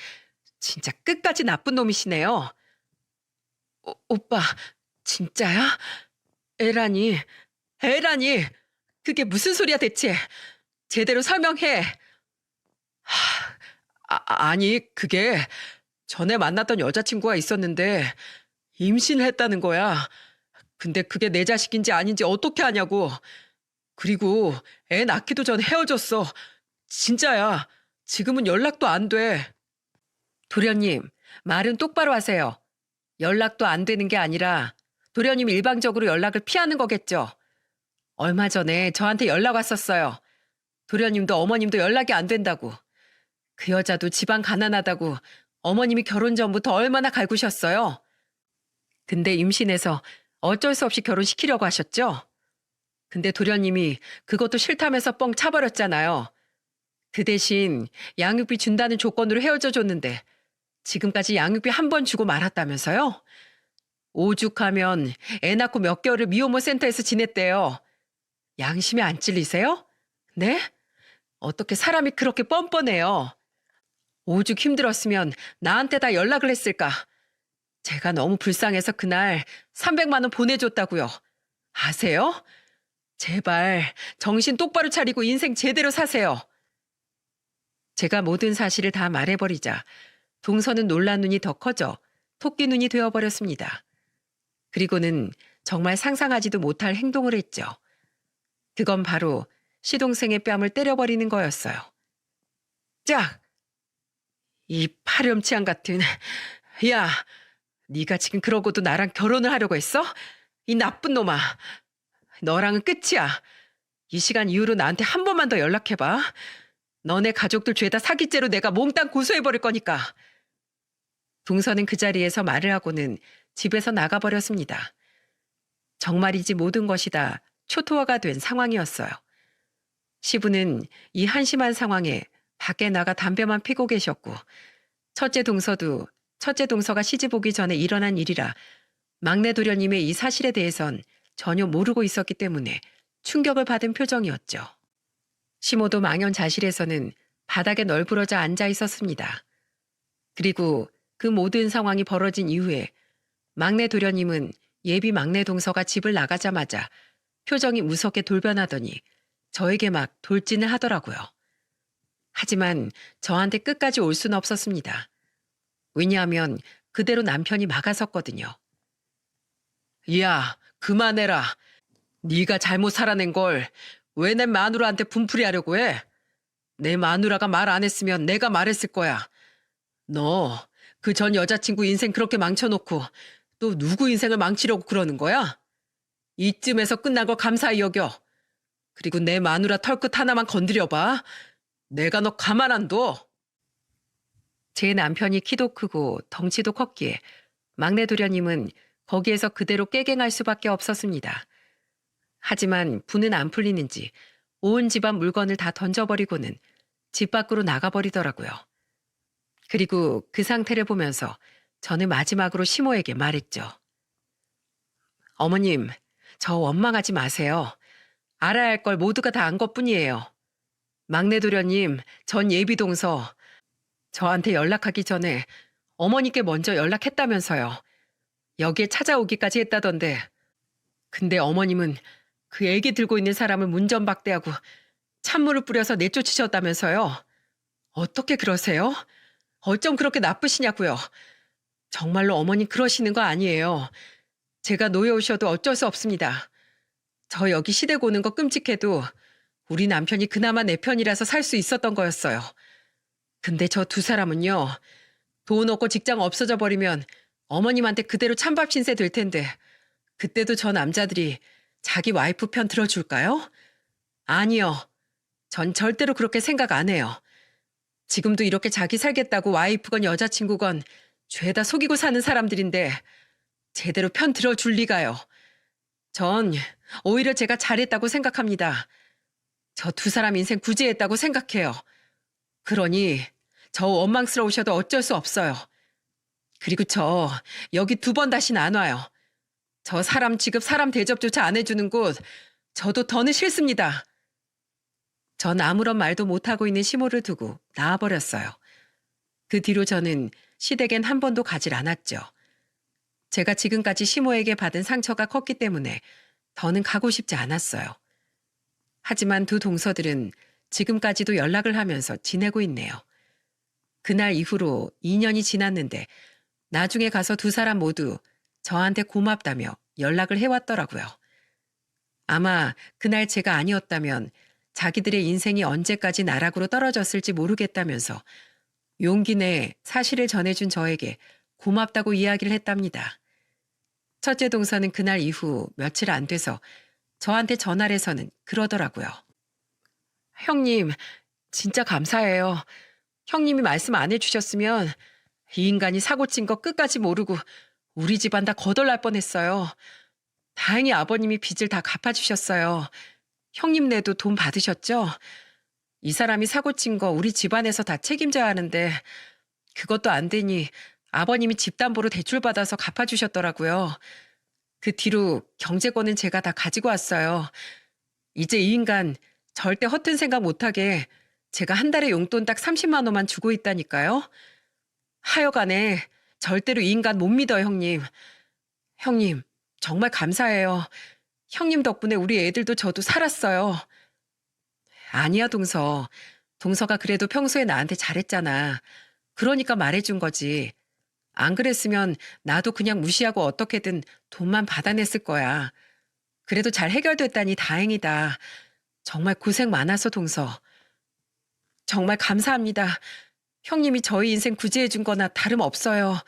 진짜 끝까지 나쁜 놈이시네요. 오빠, 진짜야? 애라니, 그게 무슨 소리야 대체? 제대로 설명해. 아니, 그게 전에 만났던 여자친구가 있었는데 임신을 했다는 거야. 근데 그게 내 자식인지 아닌지 어떻게 아냐고. 그리고 애 낳기도 전에 헤어졌어. 진짜야. 지금은 연락도 안 돼. 도련님, 말은 똑바로 하세요. 연락도 안 되는 게 아니라 도련님이 일방적으로 연락을 피하는 거겠죠. 얼마 전에 저한테 연락 왔었어요. 도련님도 어머님도 연락이 안 된다고. 그 여자도 집안 가난하다고 어머님이 결혼 전부터 얼마나 갈구셨어요. 근데 임신해서 어쩔 수 없이 결혼시키려고 하셨죠? 근데 도련님이 그것도 싫다면서 뻥 차버렸잖아요. 그 대신 양육비 준다는 조건으로 헤어져 줬는데 지금까지 양육비 한 번 주고 말았다면서요? 오죽하면 애 낳고 몇 개월을 미혼모 센터에서 지냈대요. 양심에 안 찔리세요? 네? 어떻게 사람이 그렇게 뻔뻔해요? 오죽 힘들었으면 나한테 다 연락을 했을까? 제가 너무 불쌍해서 그날 300만 원 보내줬다고요. 아세요? 제발 정신 똑바로 차리고 인생 제대로 사세요. 제가 모든 사실을 다 말해버리자 동서는 놀란 눈이 더 커져 토끼 눈이 되어버렸습니다. 그리고는 정말 상상하지도 못할 행동을 했죠. 그건 바로 시동생의 뺨을 때려버리는 거였어요. 짝! 이 파렴치한 같은... 야, 네가 지금 그러고도 나랑 결혼을 하려고 했어? 이 나쁜 놈아. 너랑은 끝이야. 이 시간 이후로 나한테 한 번만 더 연락해봐. 너네 가족들 죄다 사기죄로 내가 몽땅 고소해버릴 거니까. 동서는 그 자리에서 말을 하고는 집에서 나가버렸습니다. 정말이지 모든 것이 다 초토화가 된 상황이었어요. 시부는 이 한심한 상황에 밖에 나가 담배만 피고 계셨고 첫째 동서가 시집 오기 전에 일어난 일이라 막내 도련님의 이 사실에 대해선 전혀 모르고 있었기 때문에 충격을 받은 표정이었죠. 시모도 망연자실해서는 바닥에 널브러져 앉아 있었습니다. 그리고 그 모든 상황이 벌어진 이후에 막내 도련님은 예비 막내 동서가 집을 나가자마자 표정이 무섭게 돌변하더니 저에게 막 돌진을 하더라고요. 하지만 저한테 끝까지 올 수는 없었습니다. 왜냐하면 그대로 남편이 막아섰거든요. 야, 그만해라. 네가 잘못 살아낸 걸 왜 내 마누라한테 분풀이하려고 해? 내 마누라가 말 안 했으면 내가 말했을 거야. 너 그 전 여자친구 인생 그렇게 망쳐놓고 또 누구 인생을 망치려고 그러는 거야? 이쯤에서 끝난 걸 감사히 여겨. 그리고 내 마누라 털끝 하나만 건드려봐. 내가 너 가만 안 둬. 제 남편이 키도 크고 덩치도 컸기에 막내 도련님은 거기에서 그대로 깨갱할 수밖에 없었습니다. 하지만 분은 안 풀리는지 온 집안 물건을 다 던져버리고는 집 밖으로 나가버리더라고요. 그리고 그 상태를 보면서 저는 마지막으로 시모에게 말했죠. 어머님, 저 원망하지 마세요. 알아야 할 걸 모두가 다 안 것뿐이에요. 막내 도련님, 전 예비동서, 저한테 연락하기 전에 어머니께 먼저 연락했다면서요. 여기에 찾아오기까지 했다던데. 근데 어머님은 그 애기 들고 있는 사람을 문전박대하고 찬물을 뿌려서 내쫓으셨다면서요. 어떻게 그러세요? 어쩜 그렇게 나쁘시냐고요. 정말로 어머님 그러시는 거 아니에요. 제가 노여우셔도 어쩔 수 없습니다. 저 여기 시댁 오는 거 끔찍해도 우리 남편이 그나마 내 편이라서 살 수 있었던 거였어요. 근데 저 두 사람은요. 돈 없고 직장 없어져 버리면 어머님한테 그대로 찬밥 신세 될 텐데 그때도 저 남자들이 자기 와이프 편 들어줄까요? 아니요. 전 절대로 그렇게 생각 안 해요. 지금도 이렇게 자기 살겠다고 와이프건 여자친구건 죄다 속이고 사는 사람들인데 제대로 편 들어줄 리가요. 전 오히려 제가 잘했다고 생각합니다. 저 두 사람 인생 구제했다고 생각해요. 그러니 저 원망스러우셔도 어쩔 수 없어요. 그리고 저 여기 2번 다시는 안 와요. 저 사람 취급 사람 대접조차 안 해주는 곳 저도 더는 싫습니다. 전 아무런 말도 못하고 있는 시모를 두고 나와버렸어요. 그 뒤로 저는 시댁엔 한 번도 가질 않았죠. 제가 지금까지 시모에게 받은 상처가 컸기 때문에 더는 가고 싶지 않았어요. 하지만 두 동서들은 지금까지도 연락을 하면서 지내고 있네요. 그날 이후로 2년이 지났는데 나중에 가서 두 사람 모두 저한테 고맙다며 연락을 해왔더라고요. 아마 그날 제가 아니었다면 자기들의 인생이 언제까지 나락으로 떨어졌을지 모르겠다면서 용기 내 사실을 전해준 저에게 고맙다고 이야기를 했답니다. 첫째 동서는 그날 이후 며칠 안 돼서 저한테 전화를 해서는 그러더라고요. 형님, 진짜 감사해요. 형님이 말씀 안 해주셨으면 이 인간이 사고 친 거 끝까지 모르고 우리 집안 다 거덜날 뻔했어요. 다행히 아버님이 빚을 다 갚아주셨어요. 형님네도 돈 받으셨죠? 이 사람이 사고 친 거 우리 집안에서 다 책임져야 하는데 그것도 안 되니 아버님이 집담보로 대출받아서 갚아주셨더라고요. 그 뒤로 경제권은 제가 다 가지고 왔어요. 이제 이 인간 절대 허튼 생각 못하게 제가 한 달에 용돈 딱 30만 원만 주고 있다니까요. 하여간에 절대로 이 인간 못 믿어요, 형님. 형님, 정말 감사해요. 형님 덕분에 우리 애들도 저도 살았어요. 아니야, 동서. 동서가 그래도 평소에 나한테 잘했잖아. 그러니까 말해준 거지. 안 그랬으면 나도 그냥 무시하고 어떻게든 돈만 받아냈을 거야. 그래도 잘 해결됐다니 다행이다. 정말 고생 많았어, 동서. 정말 감사합니다. 형님이 저희 인생 구제해준 거나 다름없어요.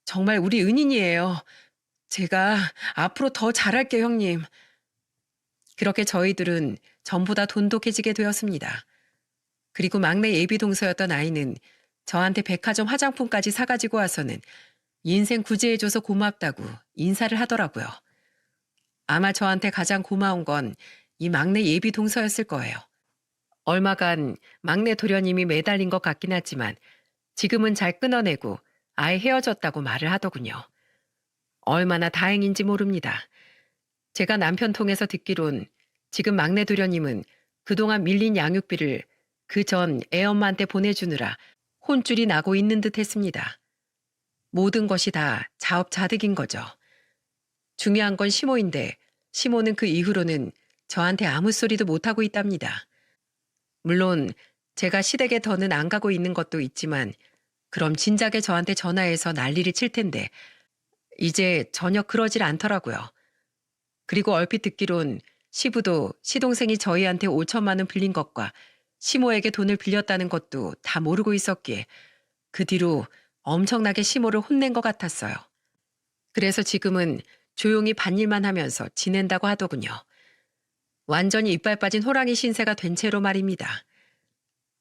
정말 우리 은인이에요. 제가 앞으로 더 잘할게요, 형님. 그렇게 저희들은 전보다 돈독해지게 되었습니다. 그리고 막내 예비 동서였던 아이는 저한테 백화점 화장품까지 사가지고 와서는 인생 구제해줘서 고맙다고 인사를 하더라고요. 아마 저한테 가장 고마운 건 이 막내 예비 동서였을 거예요. 얼마간 막내 도련님이 매달린 것 같긴 하지만 지금은 잘 끊어내고 아예 헤어졌다고 말을 하더군요. 얼마나 다행인지 모릅니다. 제가 남편 통해서 듣기론 지금 막내 도련님은 그동안 밀린 양육비를 그 전 애엄마한테 보내주느라 혼쭐이 나고 있는 듯 했습니다. 모든 것이 다 자업자득인 거죠. 중요한 건 시모인데 시모는 그 이후로는 저한테 아무 소리도 못하고 있답니다. 물론 제가 시댁에 더는 안 가고 있는 것도 있지만 그럼 진작에 저한테 전화해서 난리를 칠 텐데 이제 전혀 그러질 않더라고요. 그리고 얼핏 듣기론 시부도 시동생이 저희한테 5천만 원 빌린 것과 시모에게 돈을 빌렸다는 것도 다 모르고 있었기에 그 뒤로 엄청나게 시모를 혼낸 것 같았어요. 그래서 지금은 조용히 밭일만 하면서 지낸다고 하더군요. 완전히 이빨 빠진 호랑이 신세가 된 채로 말입니다.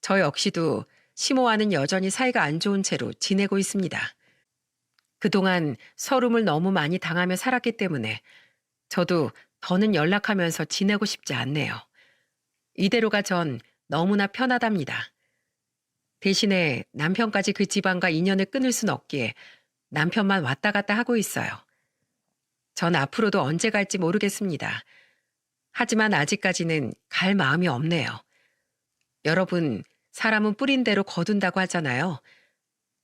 저 역시도 시모와는 여전히 사이가 안 좋은 채로 지내고 있습니다. 그동안 서름을 너무 많이 당하며 살았기 때문에 저도 더는 연락하면서 지내고 싶지 않네요. 이대로가 전 너무나 편하답니다. 대신에 남편까지 그 집안과 인연을 끊을 순 없기에 남편만 왔다 갔다 하고 있어요. 전 앞으로도 언제 갈지 모르겠습니다. 하지만 아직까지는 갈 마음이 없네요. 여러분, 사람은 뿌린 대로 거둔다고 하잖아요.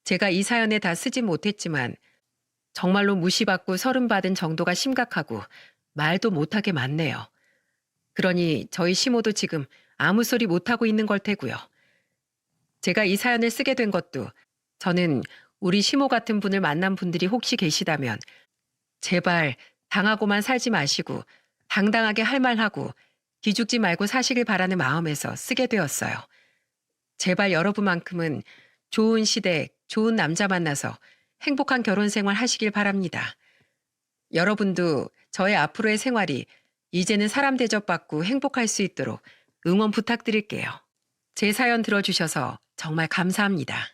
제가 이 사연에 다 쓰진 못했지만 정말로 무시받고 서름받은 정도가 심각하고 말도 못하게 많네요. 그러니 저희 시모도 지금 아무 소리 못하고 있는 걸 테고요. 제가 이 사연을 쓰게 된 것도 저는 우리 시모 같은 분을 만난 분들이 혹시 계시다면 제발 당하고만 살지 마시고 당당하게 할 말하고 기죽지 말고 사시길 바라는 마음에서 쓰게 되었어요. 제발 여러분만큼은 좋은 시댁, 좋은 남자 만나서 행복한 결혼 생활 하시길 바랍니다. 여러분도 저의 앞으로의 생활이 이제는 사람 대접받고 행복할 수 있도록 응원 부탁드릴게요. 제 사연 들어주셔서 정말 감사합니다.